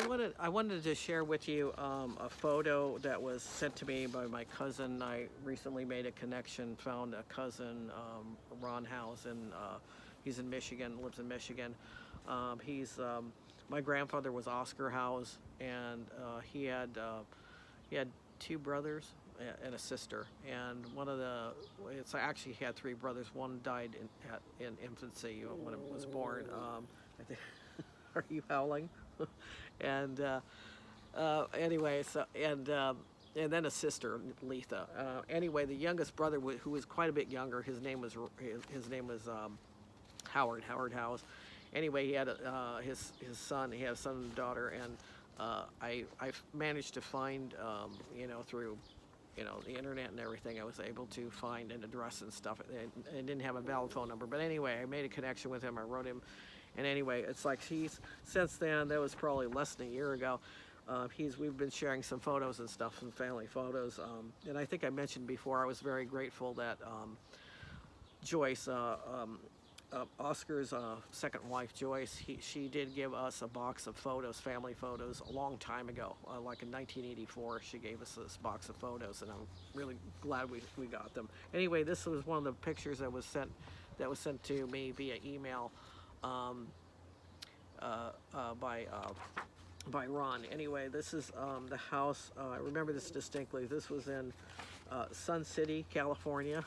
I wanted to share with you a photo that was sent to me by my cousin. I recently made a connection, found a cousin, Ron House, and he's in Michigan, lives in Michigan. He's My grandfather was Oscar House, and he had two brothers and a sister, and one of the it's actually he had three brothers. One died in infancy when it was born. I think. Are you howling? and Anyway, and then a sister, Letha. Anyway, the youngest brother, who was quite a bit younger, his name was Howard House. Anyway, he had his son. He had a son and a daughter, and I managed to find through the internet and everything. I was able to find an address and stuff. I didn't have a valid phone number, but anyway, I made a connection with him. I wrote him, and anyway, it's like he's since then. That was probably less than a year ago. We've been sharing some photos and stuff, some family photos, and I think I mentioned before I was very grateful that Joyce, Oscar's second wife, Joyce, she did give us a box of photos, family photos, a long time ago, like in 1984. She gave us this box of photos, and I'm really glad we got them. Anyway, this was one of the pictures that was sent to me via email um, uh, uh, by uh, by Ron. Anyway, this is the house. I remember this distinctly. This was in Sun City, California,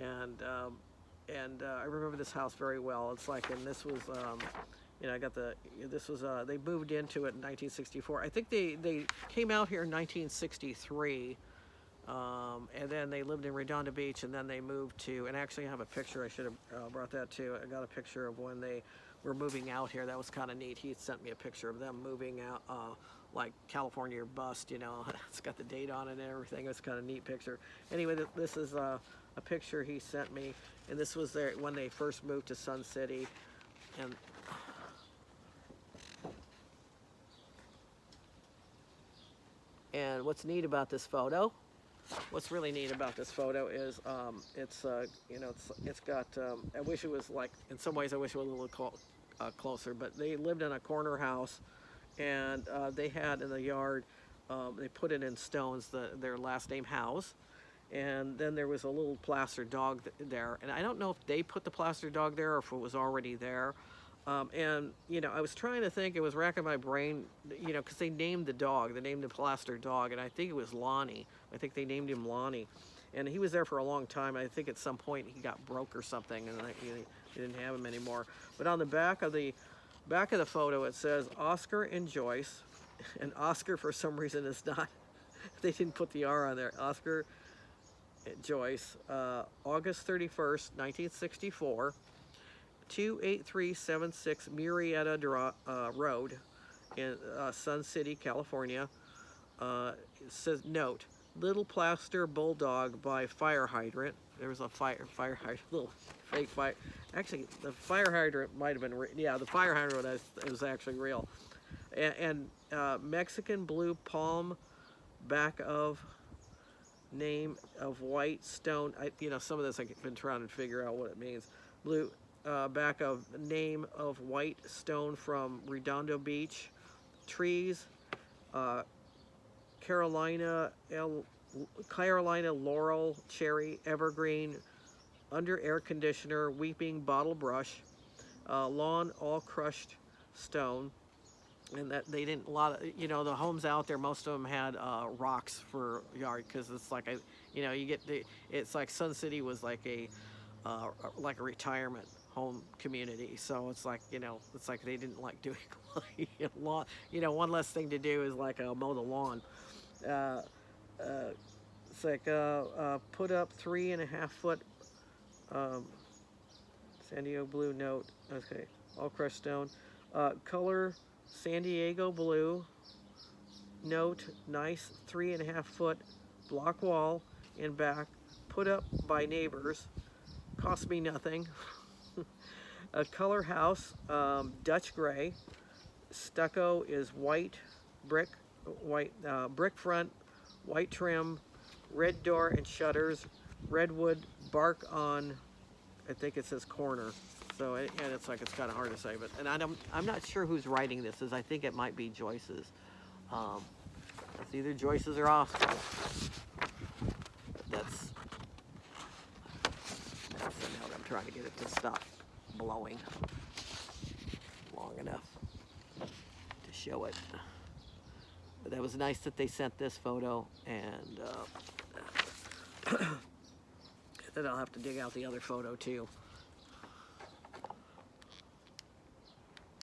and I remember this house very well. It's like, and this was, I got the. This was they moved into it in 1964. I think they came out here in 1963. And then they lived in Redondo Beach, and then they moved to, and actually I have a picture, I should have brought that too. I got a picture of when they were moving out here. That was kind of neat. He sent me a picture of them moving out, like California or bust, it's got the date on it and everything. It's kind of neat picture. Anyway, this is a picture he sent me, and this was there when they first moved to Sun City. And what's neat about this photo, what's really neat about this photo is it's got I wish it was like, in some ways I wish it was a little closer, but they lived in a corner house, and they had in the yard, they put it in stones, their last name House, and then there was a little plaster dog there, and I don't know if they put the plaster dog there or if it was already there. And I was trying to think, it was racking my brain, because they named the dog, they named the plaster dog, and I think it was Lonnie. I think they named him Lonnie, and he was there for a long time. I think at some point he got broke or something, and they didn't have him anymore. But on the back of the photo, it says Oscar and Joyce, and Oscar for some reason is not. They didn't put the R on there. Oscar and Joyce, August 31st, 1964. 28376 Murrieta Road in Sun City, California. It says, note, little plaster bulldog by fire hydrant. There was a fire hydrant, little fake fire. Actually, the fire hydrant might have been the fire hydrant was actually real. And Mexican blue palm back of name of white stone. Some of this I've been trying to figure out what it means. Blue back of name of white stone from Redondo Beach. Trees, Carolina laurel, cherry, evergreen, under air conditioner, weeping bottle brush, lawn all crushed stone. And that they didn't, a lot of, the homes out there, most of them had rocks for yard, because it's like it's like Sun City was like a retirement home community. So it's like, it's like they didn't like doing lawn. One less thing to do is like mow the lawn. It's like put up 3.5 foot San Diego blue note. Okay, all crushed stone. Color San Diego blue. Note, nice 3.5 foot block wall in back. Put up by neighbors. Cost me nothing. A color house, Dutch gray. Stucco is white brick, brick front, white trim, red door and shutters, redwood bark on, I think it says corner. So and it's like it's kind of hard to say, but I'm not sure who's writing this. Is I think it might be Joyce's. Um, it's either Joyce's or Oscar's. That's the note. I'm trying to get it to stop blowing long enough to show it. But that was nice that they sent this photo, and then I'll have to dig out the other photo too.